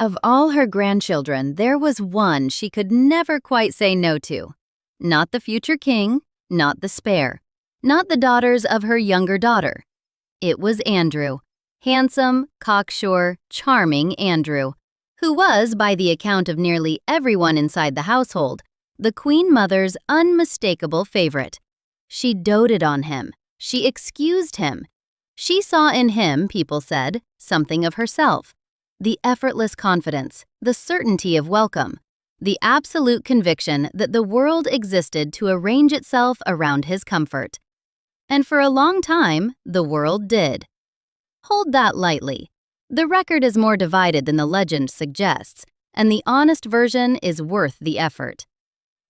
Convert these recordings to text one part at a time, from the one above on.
Of all her grandchildren, there was one she could never quite say no to. Not the future king, not the spare, not the daughters of her younger daughter. It was Andrew, handsome, cocksure, charming Andrew, who was, by the account of nearly everyone inside the household, the Queen Mother's unmistakable favorite. She doted on him. She excused him. She saw in him, people said, something of herself. The effortless confidence, the certainty of welcome, the absolute conviction that the world existed to arrange itself around his comfort. And for a long time, the world did. Hold that lightly. The record is more divided than the legend suggests, and the honest version is worth the effort.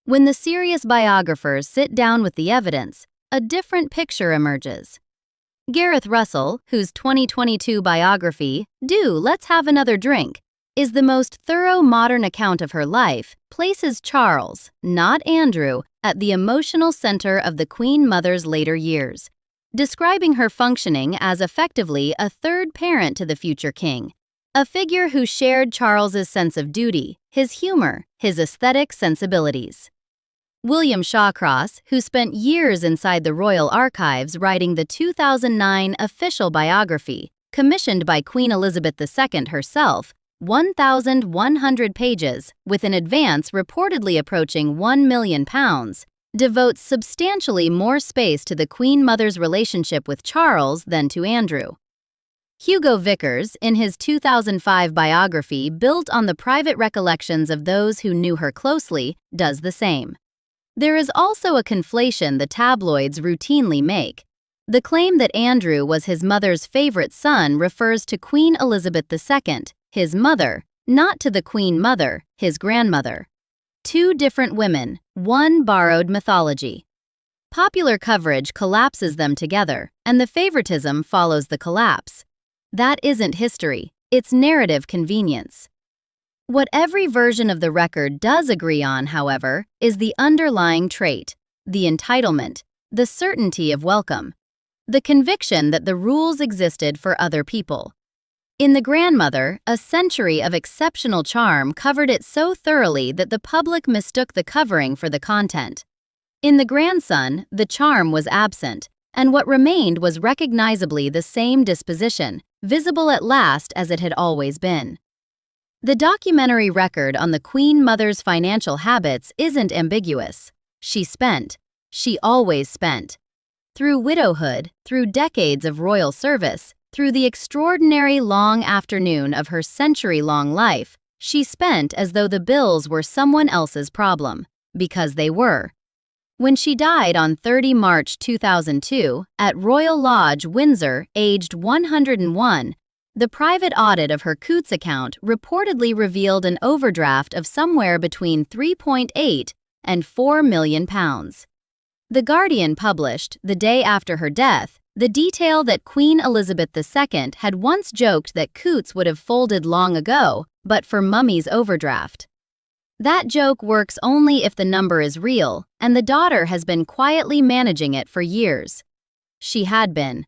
When the serious biographers sit down with the evidence, a different picture emerges. Gareth Russell, whose 2022 biography, Let's Have Another Drink, is the most thorough modern account of her life, places Charles, not Andrew, at the emotional center of the Queen Mother's later years, describing her functioning as effectively a third parent to the future king, a figure who shared Charles's sense of duty, his humor, his aesthetic sensibilities. William Shawcross, who spent years inside the royal archives writing the 2009 official biography, commissioned by Queen Elizabeth II herself, 1,100 pages, with an advance reportedly approaching £1 million, devotes substantially more space to the Queen Mother's relationship with Charles than to Andrew. Hugo Vickers, in his 2005 biography built on the private recollections of those who knew her closely, does the same. There is also a conflation the tabloids routinely make. The claim that Andrew was his mother's favorite son refers to Queen Elizabeth II, his mother, not to the Queen Mother, his grandmother. Two different women, one borrowed mythology. Popular coverage collapses them together, and the favoritism follows the collapse. That isn't history, it's narrative convenience. What every version of the record does agree on, however, is the underlying trait, the entitlement, the certainty of welcome, the conviction that the rules existed for other people. In The Grandmother, a century of exceptional charm covered it so thoroughly that the public mistook the covering for the content. In The Grandson, the charm was absent, and what remained was recognizably the same disposition, visible at last as it had always been. The documentary record on the Queen Mother's financial habits isn't ambiguous. She spent. She always spent. Through widowhood, through decades of royal service, through the extraordinary long afternoon of her century-long life, she spent as though the bills were someone else's problem, because they were. When she died on 30 March 2002 at Royal Lodge, Windsor, aged 101, the private audit of her Coutts account reportedly revealed an overdraft of somewhere between £3.8 and £4 million. The Guardian published, the day after her death, the detail that Queen Elizabeth II had once joked that Coutts would have folded long ago, but for Mummy's overdraft. That joke works only if the number is real, and the daughter has been quietly managing it for years. She had been.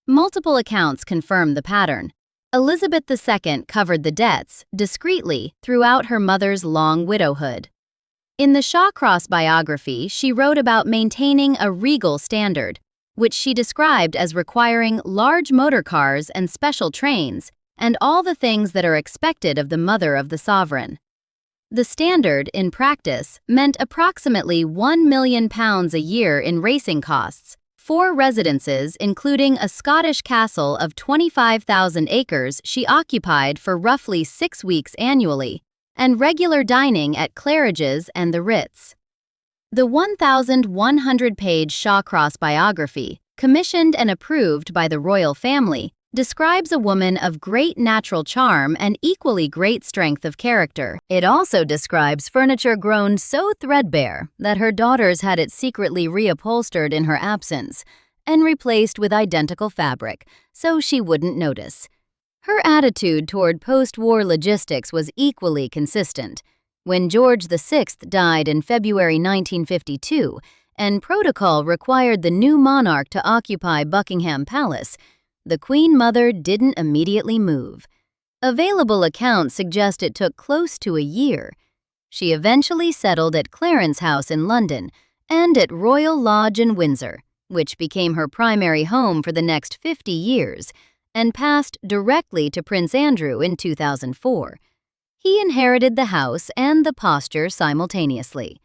Multiple accounts confirm the pattern. Elizabeth II covered the debts, discreetly, throughout her mother's long widowhood. In the Shawcross biography, she wrote about maintaining a regal standard, which she described as requiring large motor cars and special trains, and all the things that are expected of the mother of the sovereign. The standard, in practice, meant approximately £1 million a year in racing costs, 4 residences including a Scottish castle of 25,000 acres she occupied for roughly 6 weeks annually, and regular dining at Claridge's and the Ritz. The 1,100-page Shawcross biography, commissioned and approved by the royal family, describes a woman of great natural charm and equally great strength of character. It also describes furniture grown so threadbare that her daughters had it secretly reupholstered in her absence and replaced with identical fabric, so she wouldn't notice. Her attitude toward post-war logistics was equally consistent. When George VI died in February 1952, and protocol required the new monarch to occupy Buckingham Palace, the Queen Mother didn't immediately move. Available accounts suggest it took close to a year. She eventually settled at Clarence House in London and at Royal Lodge in Windsor, which became her primary home for the next 50 years, and passed directly to Prince Andrew in 2004. He inherited the house and the posture simultaneously.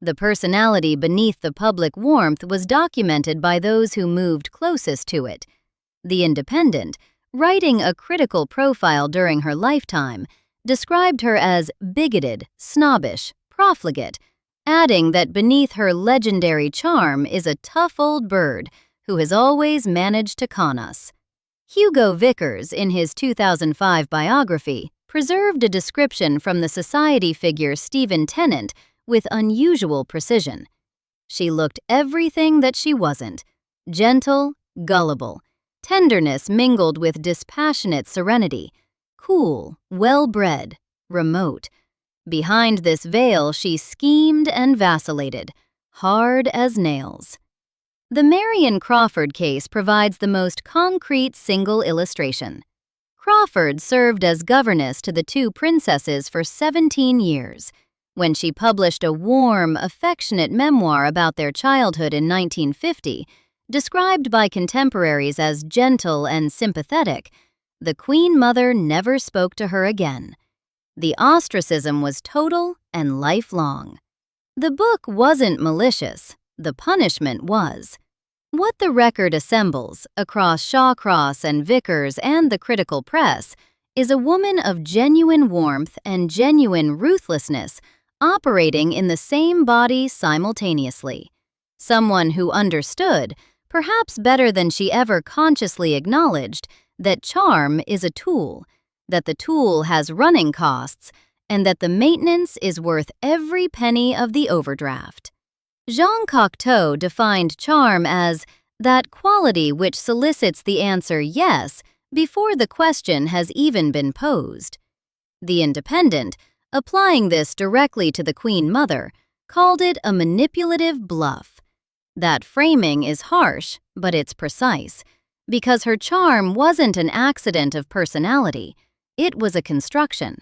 The personality beneath the public warmth was documented by those who moved closest to it. The Independent, writing a critical profile during her lifetime, described her as bigoted, snobbish, profligate, adding that beneath her legendary charm is a tough old bird who has always managed to con us. Hugo Vickers, in his 2005 biography, preserved a description from the society figure Stephen Tennant with unusual precision. She looked everything that she wasn't: gentle, gullible, tenderness mingled with dispassionate serenity, cool, well-bred, remote. Behind this veil she schemed and vacillated, hard as nails. The Marion Crawford case provides the most concrete single illustration. Crawford served as governess to the two princesses for 17 years. When she published a warm, affectionate memoir about their childhood in 1950, described by contemporaries as gentle and sympathetic, the Queen Mother never spoke to her again. The ostracism was total and lifelong. The book wasn't malicious, the punishment was. What the record assembles, across Shawcross and Vickers and the critical press, is a woman of genuine warmth and genuine ruthlessness operating in the same body simultaneously. Someone who understood, perhaps better than she ever consciously acknowledged, that charm is a tool, that the tool has running costs, and that the maintenance is worth every penny of the overdraft. Jean Cocteau defined charm as that quality which solicits the answer yes before the question has even been posed. The Independent, applying this directly to the Queen Mother, called it a manipulative bluff. That framing is harsh, but it's precise, because her charm wasn't an accident of personality, it was a construction.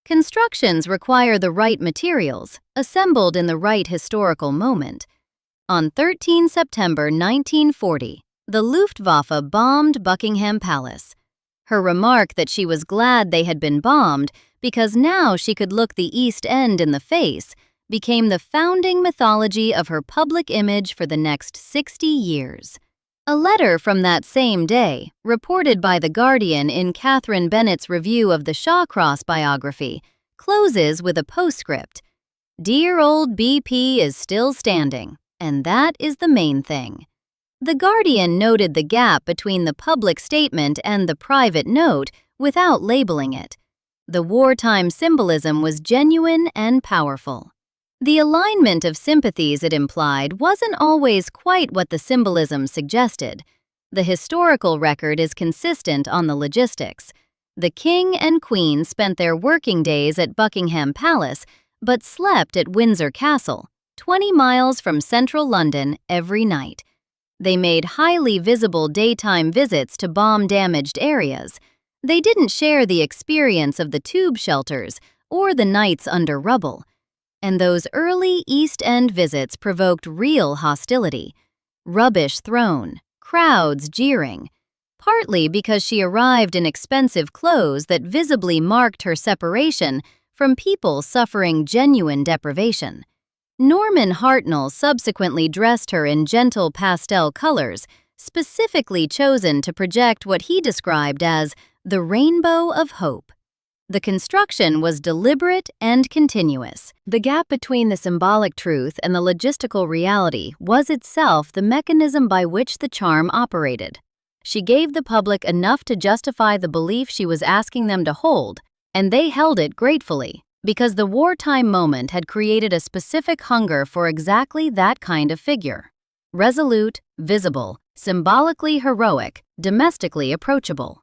Constructions require the right materials, assembled in the right historical moment. On 13 September 1940, the Luftwaffe bombed Buckingham Palace. Her remark that she was glad they had been bombed because now she could look the East End in the face became the founding mythology of her public image for the next 60 years. A letter from that same day, reported by The Guardian in Catherine Bennett's review of the Shawcross biography, closes with a postscript. "Dear old BP is still standing, and that is the main thing." The Guardian noted the gap between the public statement and the private note without labeling it. The wartime symbolism was genuine and powerful. The alignment of sympathies it implied wasn't always quite what the symbolism suggested. The historical record is consistent on the logistics. The King and Queen spent their working days at Buckingham Palace, but slept at Windsor Castle, 20 miles from central London, every night. They made highly visible daytime visits to bomb-damaged areas. They didn't share the experience of the tube shelters or the nights under rubble. And those early East End visits provoked real hostility. Rubbish thrown, crowds jeering, partly because she arrived in expensive clothes that visibly marked her separation from people suffering genuine deprivation. Norman Hartnell subsequently dressed her in gentle pastel colors, specifically chosen to project what he described as the rainbow of hope. The construction was deliberate and continuous. The gap between the symbolic truth and the logistical reality was itself the mechanism by which the charm operated. She gave the public enough to justify the belief she was asking them to hold, and they held it gratefully, because the wartime moment had created a specific hunger for exactly that kind of figure. Resolute, visible, symbolically heroic, domestically approachable.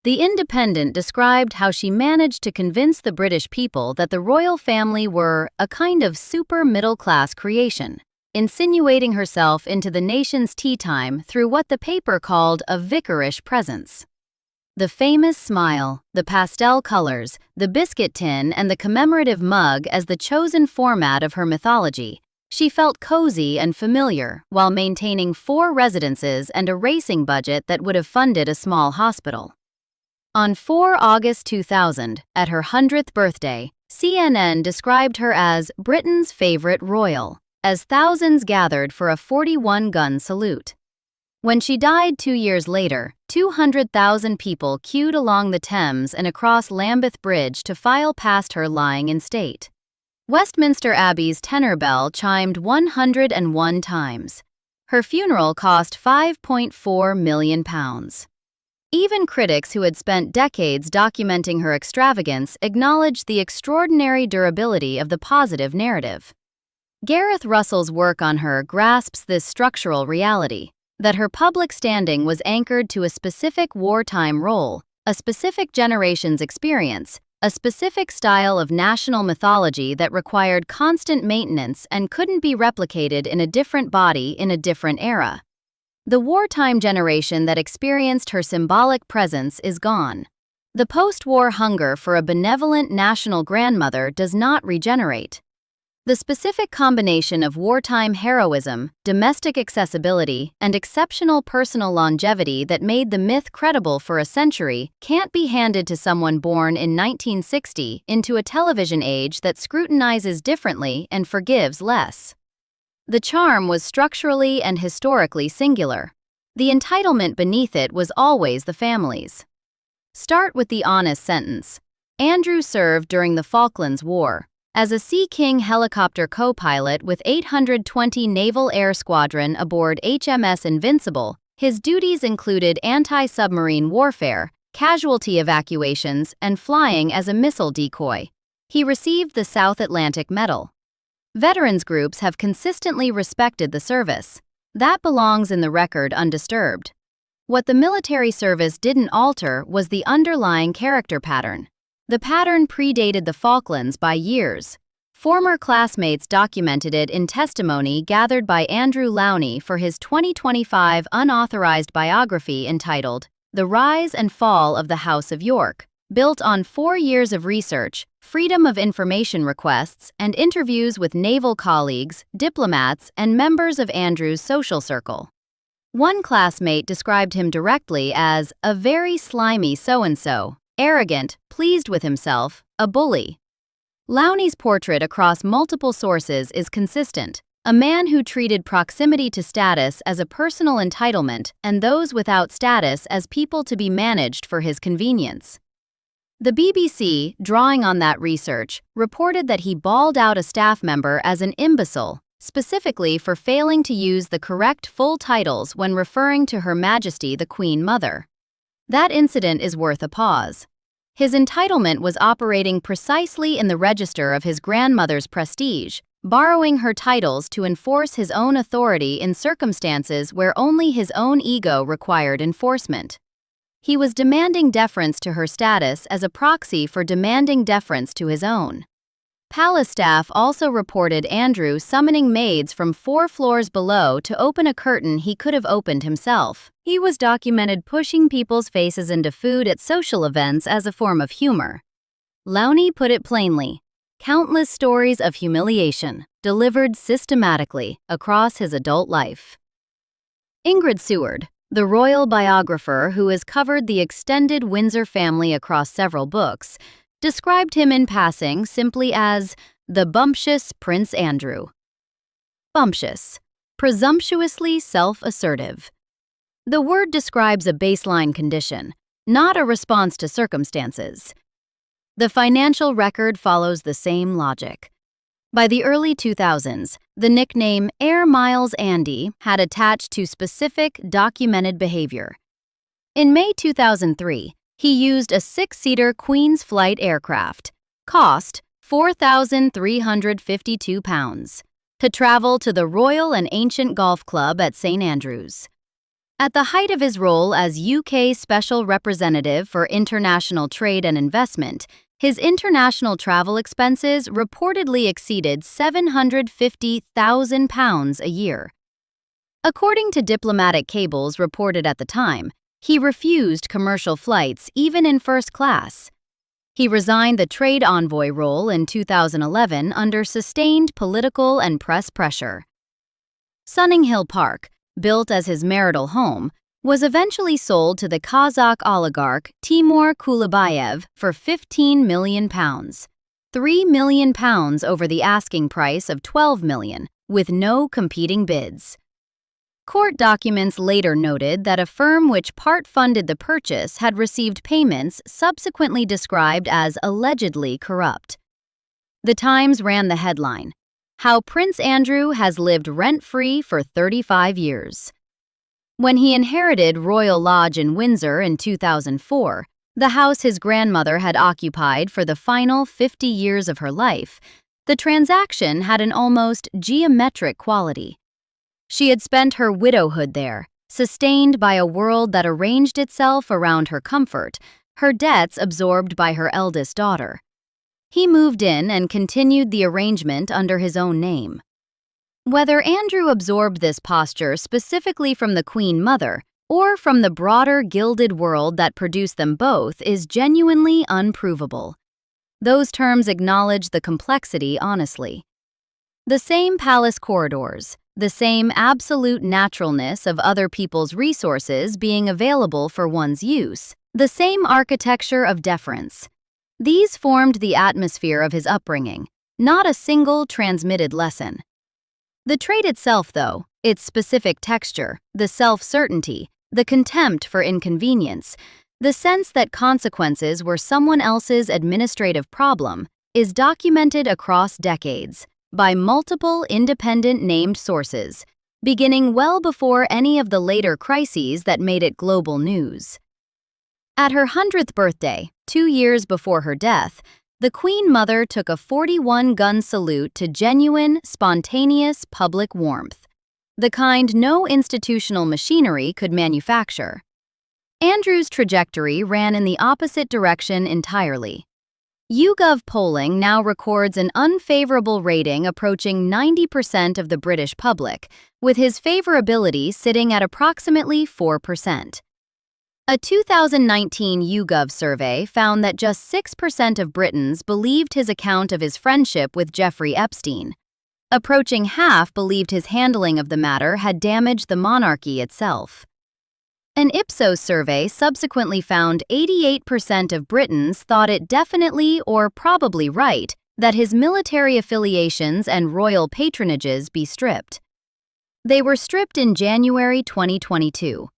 The Independent described how she managed to convince the British people that the royal family were a kind of super-middle-class creation, insinuating herself into the nation's tea time through what the paper called a Vickerish presence. The famous smile, the pastel colors, the biscuit tin, and the commemorative mug as the chosen format of her mythology. She felt cozy and familiar while maintaining 4 residences and a racing budget that would have funded a small hospital. On 4 August 2000, at her 100th birthday, CNN described her as Britain's favorite royal, as thousands gathered for a 41-gun salute. When she died 2 years later, 200,000 people queued along the Thames and across Lambeth Bridge to file past her lying in state. Westminster Abbey's tenor bell chimed 101 times. Her funeral cost £5.4 million. Even critics who had spent decades documenting her extravagance acknowledged the extraordinary durability of the positive narrative. Gareth Russell's work on her grasps this structural reality, that her public standing was anchored to a specific wartime role, a specific generation's experience, a specific style of national mythology that required constant maintenance and couldn't be replicated in a different body in a different era. The wartime generation that experienced her symbolic presence is gone. The post-war hunger for a benevolent national grandmother does not regenerate. The specific combination of wartime heroism, domestic accessibility, and exceptional personal longevity that made the myth credible for a century can't be handed to someone born in 1960 into a television age that scrutinizes differently and forgives less. The charm was structurally and historically singular. The entitlement beneath it was always the family's. Start with the honest sentence. Andrew served during the Falklands War. As a Sea King helicopter co-pilot with 820 Naval Air Squadron aboard HMS Invincible, his duties included anti-submarine warfare, casualty evacuations, and flying as a missile decoy. He received the South Atlantic Medal. Veterans groups have consistently respected the service. That belongs in the record undisturbed. What the military service didn't alter was the underlying character pattern. The pattern predated the Falklands by years. Former classmates documented it in testimony gathered by Andrew Lowney for his 2025 unauthorized biography entitled The Rise and Fall of the House of York, built on 4 years of research, freedom of information requests, and interviews with naval colleagues, diplomats, and members of Andrew's social circle. One classmate described him directly as a very slimy so-and-so, arrogant, pleased with himself, a bully. Lowney's portrait across multiple sources is consistent, a man who treated proximity to status as a personal entitlement and those without status as people to be managed for his convenience. The BBC, drawing on that research, reported that he bawled out a staff member as an imbecile, specifically for failing to use the correct full titles when referring to Her Majesty the Queen Mother. That incident is worth a pause. His entitlement was operating precisely in the register of his grandmother's prestige, borrowing her titles to enforce his own authority in circumstances where only his own ego required enforcement. He was demanding deference to her status as a proxy for demanding deference to his own. Palace staff also reported Andrew summoning maids from 4 floors below to open a curtain he could have opened himself. He was documented pushing people's faces into food at social events as a form of humor. Lowney put it plainly, countless stories of humiliation, delivered systematically across his adult life. Ingrid Seward, the royal biographer who has covered the extended Windsor family across several books, described him in passing simply as the bumptious Prince Andrew. Bumptious, presumptuously self-assertive. The word describes a baseline condition, not a response to circumstances. The financial record follows the same logic. By the early 2000s, the nickname Air Miles Andy had attached to specific documented behavior. In May 2003, he used a 6-seater Queen's Flight aircraft, cost £4,352, to travel to the Royal and Ancient Golf Club at St Andrews. At the height of his role as UK Special Representative for International Trade and Investment, his international travel expenses reportedly exceeded £750,000 a year. According to diplomatic cables reported at the time, He refused commercial flights, even in first class. He resigned the trade envoy role in 2011 under sustained political and press pressure. Sunninghill Park, built as his marital home, was eventually sold to the Kazakh oligarch Timur Kulibayev for £15 million. £3 million over the asking price of $12 million, with no competing bids. Court documents later noted that a firm which part-funded the purchase had received payments subsequently described as allegedly corrupt. The Times ran the headline, "How Prince Andrew has lived rent-free for 35 years." When he inherited Royal Lodge in Windsor in 2004, the house his grandmother had occupied for the final 50 years of her life, the transaction had an almost geometric quality. She had spent her widowhood there, sustained by a world that arranged itself around her comfort, her debts absorbed by her eldest daughter. He moved in and continued the arrangement under his own name. Whether Andrew absorbed this posture specifically from the Queen Mother or from the broader gilded world that produced them both is genuinely unprovable. Those terms acknowledge the complexity honestly. The same palace corridors, the same absolute naturalness of other people's resources being available for one's use, the same architecture of deference. These formed the atmosphere of his upbringing, not a single transmitted lesson. The trait itself, though, its specific texture, the self-certainty, the contempt for inconvenience, the sense that consequences were someone else's administrative problem, is documented across decades by multiple independent named sources, beginning well before any of the later crises that made it global news. At her 100th birthday, 2 years before her death, the Queen Mother took a 41-gun salute to genuine, spontaneous public warmth, the kind no institutional machinery could manufacture. Andrew's trajectory ran in the opposite direction entirely. YouGov polling now records an unfavorable rating approaching 90% of the British public, with his favorability sitting at approximately 4%. A 2019 YouGov survey found that just 6% of Britons believed his account of his friendship with Jeffrey Epstein. Approaching half believed his handling of the matter had damaged the monarchy itself. An Ipsos survey subsequently found 88% of Britons thought it definitely or probably right that his military affiliations and royal patronages be stripped. They were stripped in January 2022.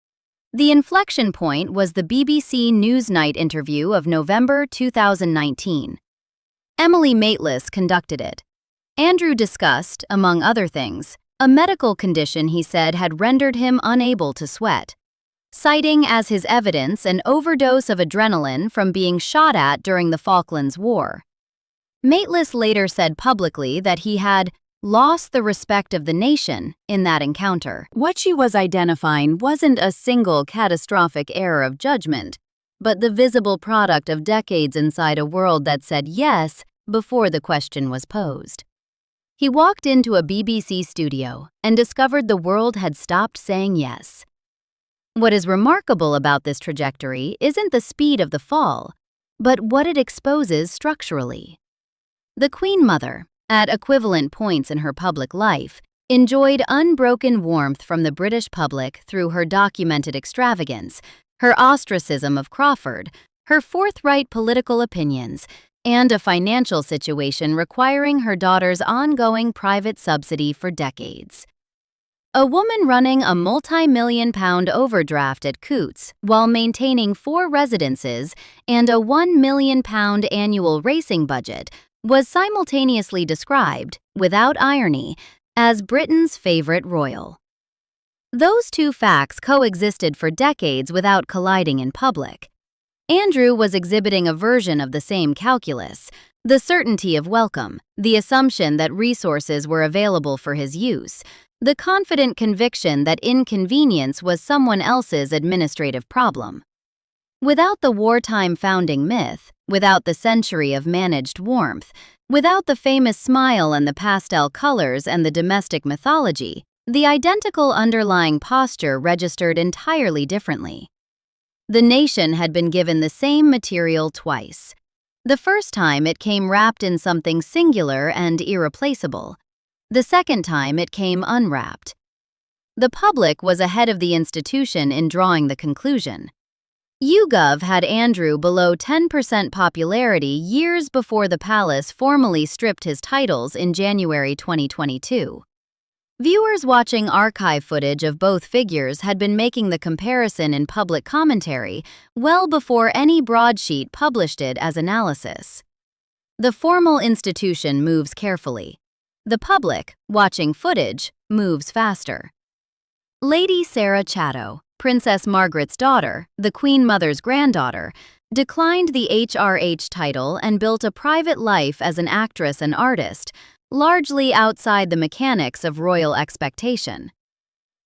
The inflection point was the BBC Newsnight interview of November 2019. Emily Maitlis conducted it. Andrew discussed, among other things, a medical condition he said had rendered him unable to sweat, citing as his evidence an overdose of adrenaline from being shot at during the Falklands War. Maitlis later said publicly that he had lost the respect of the nation in that encounter. What she was identifying wasn't a single catastrophic error of judgment, but the visible product of decades inside a world that said yes before the question was posed. He walked into a BBC studio and discovered the world had stopped saying yes. What is remarkable about this trajectory isn't the speed of the fall, but what it exposes structurally. The Queen Mother, at equivalent points in her public life, enjoyed unbroken warmth from the British public through her documented extravagance, her ostracism of Crawford, her forthright political opinions, and a financial situation requiring her daughter's ongoing private subsidy for decades. A woman running a multi-million-pound overdraft at Coutts while maintaining 4 residences and a £1 million annual racing budget was simultaneously described, without irony, as Britain's favorite royal. Those two facts coexisted for decades without colliding in public. Andrew was exhibiting a version of the same calculus, the certainty of welcome, the assumption that resources were available for his use, the confident conviction that inconvenience was someone else's administrative problem. Without the wartime founding myth, without the century of managed warmth, without the famous smile and the pastel colors and the domestic mythology, the identical underlying posture registered entirely differently. The nation had been given the same material twice. The first time it came wrapped in something singular and irreplaceable. The second time it came unwrapped. The public was ahead of the institution in drawing the conclusion. YouGov had Andrew below 10% popularity years before the palace formally stripped his titles in January 2022. Viewers watching archive footage of both figures had been making the comparison in public commentary well before any broadsheet published it as analysis. The formal institution moves carefully. The public, watching footage, moves faster. Lady Sarah Chatto, Princess Margaret's daughter, the Queen Mother's granddaughter, declined the HRH title and built a private life as an actress and artist, largely outside the mechanics of royal expectation.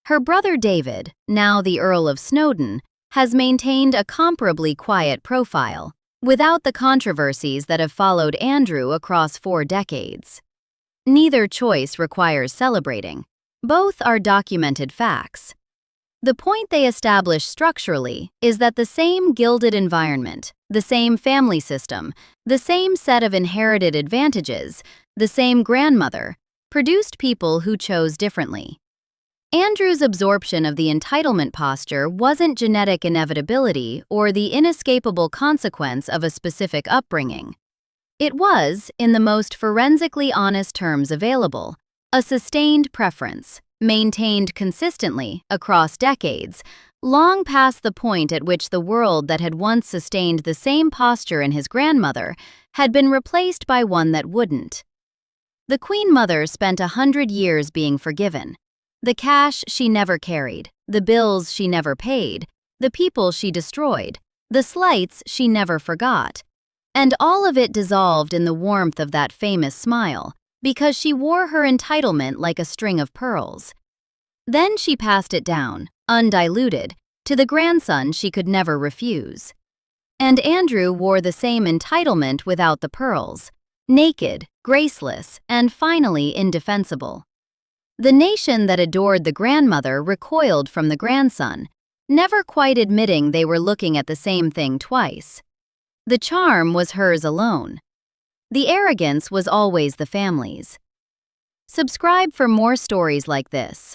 Her brother David, now the Earl of Snowdon, has maintained a comparably quiet profile, without the controversies that have followed Andrew across 4 decades. Neither choice requires celebrating. Both are documented facts. The point they establish structurally is that the same gilded environment, the same family system, the same set of inherited advantages, the same grandmother, produced people who chose differently. Andrew's absorption of the entitlement posture wasn't genetic inevitability or the inescapable consequence of a specific upbringing. It was, in the most forensically honest terms available, a sustained preference, maintained consistently across decades, long past the point at which the world that had once sustained the same posture in his grandmother had been replaced by one that wouldn't. The Queen Mother spent 100 years being forgiven. The cash she never carried, the bills she never paid, the people she destroyed, the slights she never forgot. And all of it dissolved in the warmth of that famous smile, because she wore her entitlement like a string of pearls. Then she passed it down, undiluted, to the grandson she could never refuse. And Andrew wore the same entitlement without the pearls, naked, graceless, and finally indefensible. The nation that adored the grandmother recoiled from the grandson, never quite admitting they were looking at the same thing twice. The charm was hers alone. The arrogance was always the family's. Subscribe for more stories like this.